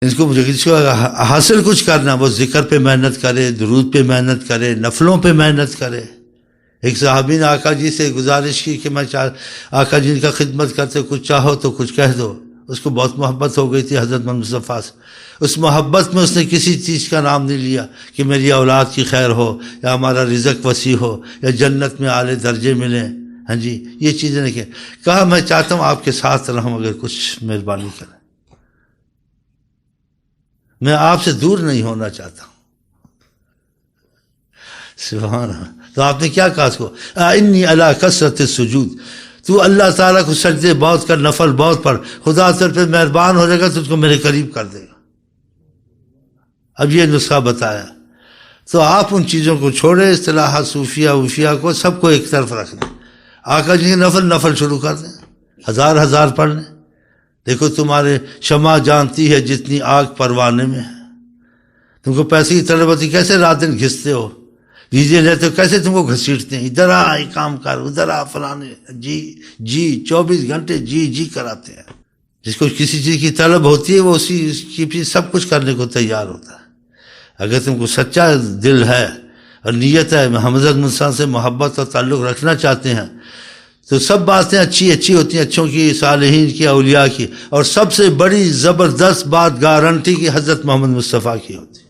اس کو حاصل کچھ کرنا، وہ ذکر پہ محنت کرے، درود پہ محنت کرے، نفلوں پہ محنت کرے۔ ایک صحابی نے آقا جی سے گزارش کی کہ میں آقا جی کا خدمت کرتے، کچھ چاہو تو کچھ کہہ دو۔ اس کو بہت محبت ہو گئی تھی حضرت محمد مصطفیٰ سے۔ اس محبت میں اس نے کسی چیز کا نام نہیں لیا کہ میری اولاد کی خیر ہو، یا ہمارا رزق وسیع ہو، یا جنت میں اعلی درجے ملیں۔ ہاں جی، یہ چیزیں نہیں کہا میں چاہتا ہوں آپ کے ساتھ رہوں، اگر کچھ مہربانی کریں، میں آپ سے دور نہیں ہونا چاہتا ہوں۔ سبحان اللہ۔ تو آپ نے کیا کہا اس کو؟ انی علی کثرت السجود، تو اللہ تعالیٰ کو سجدے بہت کر، نفل بہت پڑھ، خدا تجھ پہ مہربان ہو جائے گا تو اس کو میرے قریب کر دے گا۔ اب یہ نسخہ بتایا، تو آپ ان چیزوں کو چھوڑے، اصطلاحات صوفیہ کو سب کو ایک طرف رکھ دیں۔ آقا جی کے نفل شروع کر دیں، ہزار پڑھ لیں۔ دیکھو تمہارے شمع جانتی ہے جتنی آگ پروانے میں ہے۔ تم کو پیسے کی طلب ہوتی، کیسے رات دن گھستے ہو، ویزے لیتے ہو، کیسے تم کو گھسیٹتے ہیں، ادھر آ کام کر، ادھر آ فلانے، جی 24 گھنٹے جی کراتے ہیں۔ جس کو کسی چیز کی طلب ہوتی ہے وہ اسی کی پیچھے سب کچھ کرنے کو تیار ہوتا ہے۔ اگر تم کو سچا دل ہے اور نیت ہے، حضرت مصطفیٰ سے محبت اور تعلق رکھنا چاہتے ہیں، تو سب باتیں اچھی ہوتی ہیں، اچھوں کی، صالحین کی، اولیاء کی، اور سب سے بڑی زبردست بات گارنٹی کی حضرت محمد مصطفیٰ کی ہوتی ہے۔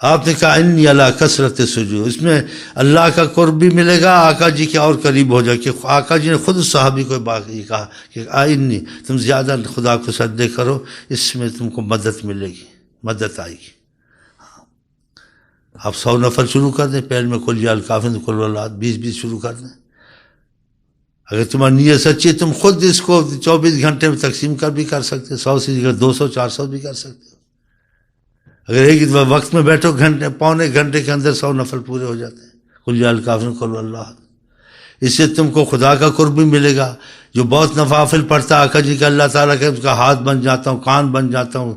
آپ نے کہا انی علی کثرت السجود، اس میں اللہ کا قرب بھی ملے گا، آقا جی کے اور قریب ہو جائے، کہ آقا جی نے خود صحابی کو باقی کہا کہ انی، تم زیادہ خدا کو سجدے کرو، اس میں تم کو مدد ملے گی، مدد آئے گی۔ آپ 100 نفل شروع کر دیں، پہلے میں قل یا الکافرون، قل اللہ 20 شروع کر دیں۔ اگر تمہاری نیت سچی ہے، تم خود اس کو 24 گھنٹے میں تقسیم بھی کر سکتے، 100 سے 200 400 بھی کر سکتے ہو۔ اگر ایک وقت میں بیٹھو، پونے گھنٹے کے اندر 100 نفل پورے ہو جاتے ہیں، قل یا الکافرون قل اللہ۔ اس سے تم کو خدا کا قرب بھی ملے گا۔ جو بہت نوافل پڑھتا ہے آقا جی کا، اللہ تعالیٰ کا اس کا ہاتھ بن جاتا ہوں، کان بن جاتا ہوں۔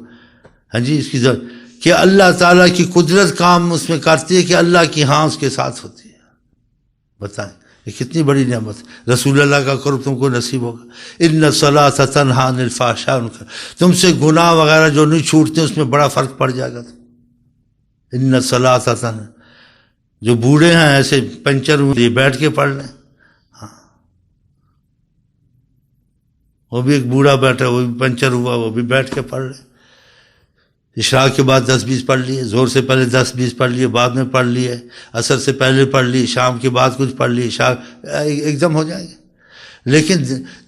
ہاں جی، اس کی کہ اللہ تعالیٰ کی قدرت کام اس میں کرتی ہے کہ اللہ کی ہاں اس کے ساتھ ہوتی ہے۔ بتائیں یہ کتنی بڑی نعمت ہے۔ رسول اللہ کا قرب تم کو نصیب ہوگا۔ ان الصلاۃ تنہی عن الفحشاء، تم سے گناہ وغیرہ جو نہیں چھوٹتے اس میں بڑا فرق پڑ جائے گا۔ ان الصلاۃ تنہی، جو بوڑھے ہیں ایسے پنچر ہوئے، بیٹھ کے پڑھ لیں۔ ہاں، وہ بھی ایک بوڑھا بیٹھا، وہ بھی پنچر ہوا، وہ بھی بیٹھ کے پڑھ لیں۔ عشاء کے بعد 10-20 پڑھ لیے، زور سے پہلے 10-20 پڑھ لیے، بعد میں پڑھ لیے، عصر سے پہلے پڑھ لی، شام کے بعد کچھ پڑھ لی، عشاء ایک دم ہو جائیں گے۔ لیکن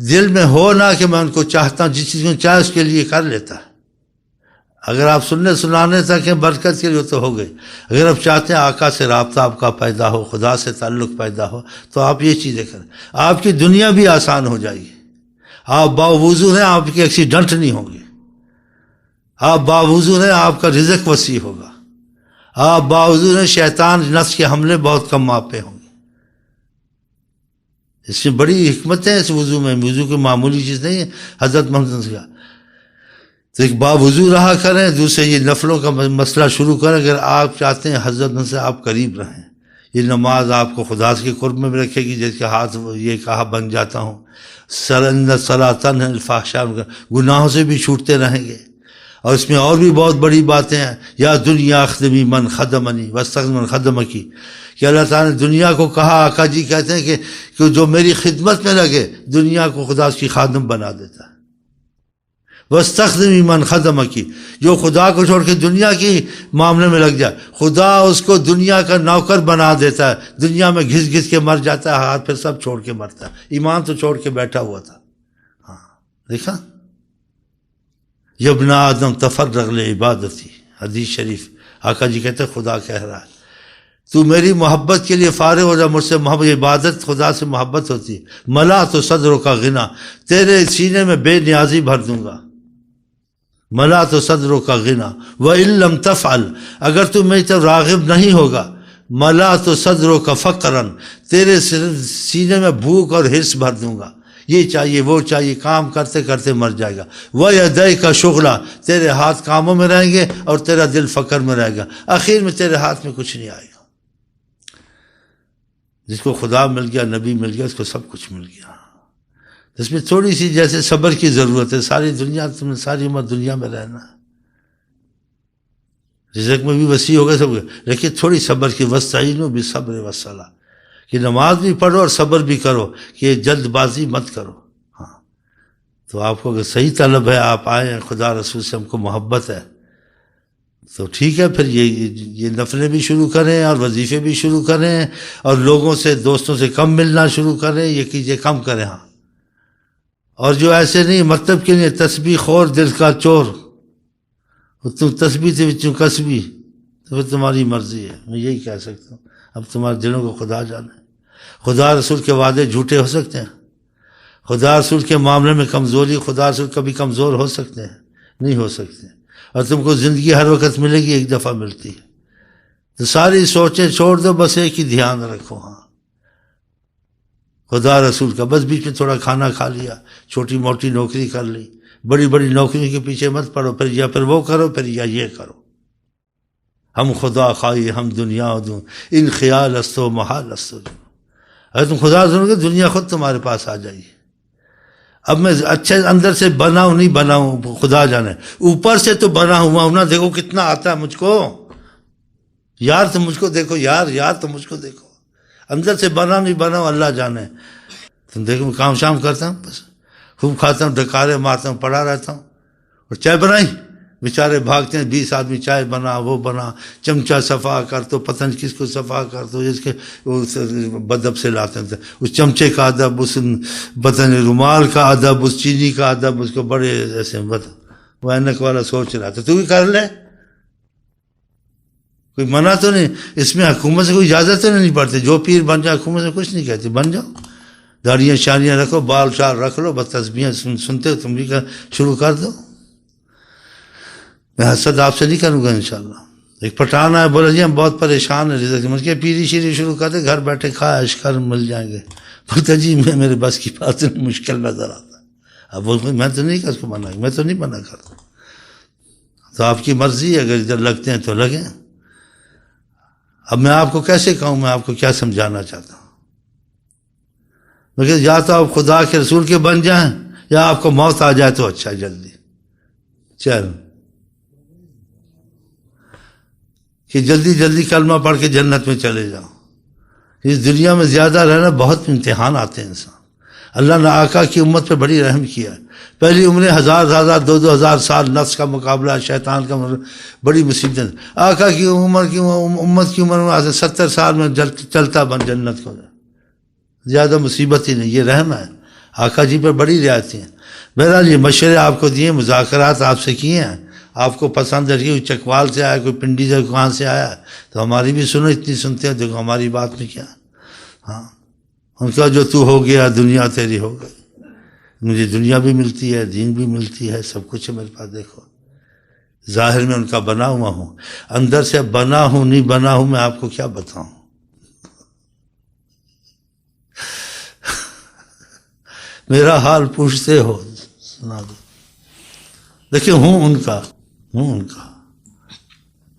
دل میں ہو نہ کہ میں ان کو چاہتا ہوں، جس چیز کو چاہے اس کے لیے کر لیتا ہے۔ اگر آپ سنانے تک برکت کے لیے تو ہو گئے۔ اگر آپ چاہتے ہیں آقا سے رابطہ آپ کا پیدا ہو، خدا سے تعلق پیدا ہو، تو آپ یہ چیزیں کریں، آپ کی دنیا بھی آسان ہو جائے گی۔ آپ باوضو ہیں، آپ کے ایکسیڈنٹ نہیں ہوں گے۔ آپ باوضو ہیں، آپ کا رزق وسیع ہوگا۔ آپ باوضو ہیں، شیطان نفس کے حملے بہت کم آپ پہ ہوں گے۔ اس میں بڑی حکمت ہے اس وضو میں، وضو کی معمولی چیز نہیں ہے۔ حضرت محمد کا تو ایک باوضو رہا کریں، دوسرے یہ نفلوں کا مسئلہ شروع کریں۔ اگر آپ چاہتے ہیں حضرت سے آپ قریب رہیں، یہ نماز آپ کو خدا کے قرب میں بھی رکھے گی، جس کے ہاتھ یہ کہا بن جاتا ہوں، ان الصلاۃ تنہی عن الفحشاء، گناہوں سے بھی چھوٹتے رہیں گے۔ اور اس میں اور بھی بہت بڑی باتیں ہیں، یا دنیا اخدمی من خدمنی واستغفر من خدمکی، کہ اللہ تعالیٰ نے دنیا کو کہا، آقا جی کہتے ہیں کہ جو میری خدمت میں لگے، دنیا کو خدا اس کی خادم بنا دیتا ہے۔ واستخدمی من خدمکی، جو خدا کو چھوڑ کے دنیا کی معاملے میں لگ جائے، خدا اس کو دنیا کا نوکر بنا دیتا ہے، دنیا میں گھس کے مر جاتا ہے، ہاتھ پھر سب چھوڑ کے مرتا ہے۔ ایمان تو چھوڑ کے بیٹھا ہوا تھا۔ ہاں دیکھا، یا ابن آدم تفرغ لعبادتی، حدیث شریف آقا جی کہتے ہیں خدا کہہ رہا ہے تو میری محبت کے لیے فارغ ہو جا، مجھ سے محبت، عبادت خدا سے محبت ہوتی ہے۔ ملا تو صدروں کا غنا، تیرے سینے میں بے نیازی بھر دوں گا۔ ملا تو صدروں کا غنا وَإِن لَمْ تَفْعَلْ، اگر تو میری طرف راغب نہیں ہوگا، ملا تو صدروں کا فقراً، تیرے سینے میں بھوک اور حرص بھر دوں گا، یہ چاہیے وہ چاہیے، کام کرتے کرتے مر جائے گا۔ وَيَدَيْكَ شُغْلًا، تیرے ہاتھ کاموں میں رہیں گے اور تیرا دل فقر میں رہے گا، آخر میں تیرے ہاتھ میں کچھ نہیں آئے گا۔ جس کو خدا مل گیا، نبی مل گیا، اس کو سب کچھ مل گیا۔ اس میں تھوڑی سی جیسے صبر کی ضرورت ہے. ساری دنیا تم نے ساری عمر دنیا میں رہنا ہے, رزق میں بھی وسیع ہوگا سب, لیکن تھوڑی صبر کی. وَاسْتَعِینُوا بِالصَّبْرِ وَالصَّلَاةِ کہ نماز بھی پڑھو اور صبر بھی کرو, کہ جلد بازی مت کرو. ہاں تو آپ کو اگر صحیح طلب ہے, آپ آئے ہیں, خدا رسول سے ہم کو محبت ہے, تو ٹھیک ہے, پھر یہ نفلیں بھی شروع کریں اور وظیفے بھی شروع کریں, اور لوگوں سے دوستوں سے کم ملنا شروع کریں, یہ کیجیے کم کریں. ہاں اور جو ایسے نہیں مطلب کے لیے تسبیح خور دل کا چور, تم تسبیح سے بچوں کسبی, تو پھر تمہاری مرضی ہے. میں یہی کہہ سکتا ہوں. اب تمہارے دلوں کو خدا جانے. خدا رسول کے وعدے جھوٹے ہو سکتے ہیں؟ خدا رسول کے معاملے میں کمزوری, خدا رسول کبھی کمزور ہو سکتے ہیں؟ نہیں ہو سکتے. اور تم کو زندگی ہر وقت ملے گی, ایک دفعہ ملتی ہے. تو ساری سوچیں چھوڑ دو, بس ایک ہی دھیان رکھو. ہاں خدا رسول کا, بس بیچ میں تھوڑا کھانا کھا لیا, چھوٹی موٹی نوکری کر لی, بڑی بڑی نوکریوں کے پیچھے مت پڑو, پھر وہ کرو, پھر یہ کرو. ہم خدا خواہی ہم دنیا دوں, ان خیال استو محال استو. اگر تم خدا سنو گے, دنیا خود تمہارے پاس آ جائے گی. اب میں اچھے اندر سے بنا ہوں نہیں بنا ہوں خدا جانے, اوپر سے تو بنا ہوا ہوں نا. دیکھو کتنا آتا ہے مجھ کو یار, تم مجھ کو دیکھو یار تم مجھ کو دیکھو. اندر سے بنا نہیں بنا ہوں اللہ جانے. تم دیکھو میں کام شام کرتا ہوں, بس خوب کھاتا ہوں, ڈکارے مارتا ہوں, پڑا رہتا ہوں. اور چائے بنائی, بیچارے بھاگتے ہیں, 20 آدمی چائے بنا, وہ بنا, چمچہ صفا کر تو پتہ نہیں کس کو صفا کر تو, جس کے بدب سے لاتے ہیں. اس چمچے کا ادب, اس پتہ نہیں رومال کا ادب, اس چینی کا ادب, اس کو بڑے ایسے وہ اینک والا سوچ رہا تھا. تو بھی کر لے, کوئی منع تو نہیں. اس میں حکومت سے کوئی اجازت تو نہیں پڑتی. جو پیر بن جائے حکومت سے کچھ نہیں کہتی, بن جاؤ, داڑیاں شاڑیاں رکھو, بال شال رکھ لو, بس تسبیحیں سنتے ہو تم بھی شروع کر دو. میں حسد آپ سے نہیں کروں گا انشاءاللہ. ایک پٹھان ہے, بولا جی ہم بہت پریشان ہیں رزق مجھ کے, پیری شیری شروع کر دے, گھر بیٹھے کھا عیش کر مل جائیں گے. بولتا جی میرے بس کی بات مشکل نظر آتا. اب بول میں تو نہیں کر کو منع, میں تو نہیں منع کرتا. تو آپ کی مرضی ہے, اگر ادھر لگتے ہیں تو لگیں. اب میں آپ کو کیسے کہوں, میں آپ کو کیا سمجھانا چاہتا ہوں. لیکن یا تو آپ خدا کے رسول کے بن جائیں, یا آپ کو موت آ جائے تو اچھا جلدی. چل کہ جلدی جلدی کلمہ پڑھ کے جنت میں چلے جاؤ. اس دنیا میں زیادہ رہنا بہت امتحان آتے ہیں انسان. اللہ نے آقا کی امت پہ بڑی رحم کیا ہے. پہلی عمریں 1000 2000 سال نفس کا مقابلہ, شیطان کا بڑی مصیبتیں. آقا کی عمر کی امت کی عمر میں 70 سال میں چلتا بن جنت کو, زیادہ مصیبت ہی نہیں. یہ رحم ہے, آقا جی پر بڑی رعایتیں ہیں. بہرحال یہ مشورے آپ کو دیے, مذاکرات آپ سے کیے ہیں, آپ کو پسند ہے. کوئی چکوال سے آیا, کوئی پنڈی سے, کہاں سے آیا, تو ہماری بھی سنو, اتنی سنتے ہیں, دیکھو ہماری بات میں کیا. ہاں ان کا جو تو ہو گیا دنیا تیری ہو گئی. مجھے دنیا بھی ملتی ہے, دین بھی ملتی ہے, سب کچھ ہے میرے پاس. دیکھو ظاہر میں ان کا بنا ہوا ہوں, اندر سے بنا ہوں نہیں بنا ہوں, میں آپ کو کیا بتاؤں. میرا حال پوچھتے ہو, سنا دو. دیکھیں ہوں ان کا,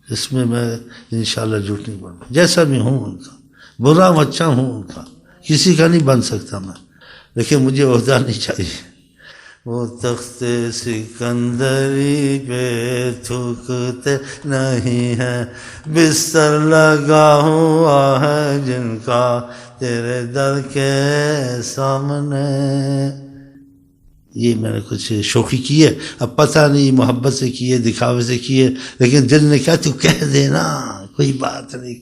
اس میں میں انشاءاللہ جھوٹ نہیں بولوں. جیسا بھی ہوں ان کا, برا اچھا ہوں ان کا, کسی کا نہیں بن سکتا میں, لیکن مجھے عہدہ نہیں چاہیے. وہ تخت سکندری پہ تھکتے نہیں ہے, بستر لگا ہوا ہے جن کا تیرے در کے سامنے. یہ میں نے کچھ شوخی کی ہے, اب پتہ نہیں محبت سے کیے, دکھاوے سے کیے, لیکن دل نے کہا تو کہہ دینا, کوئی بات نہیں.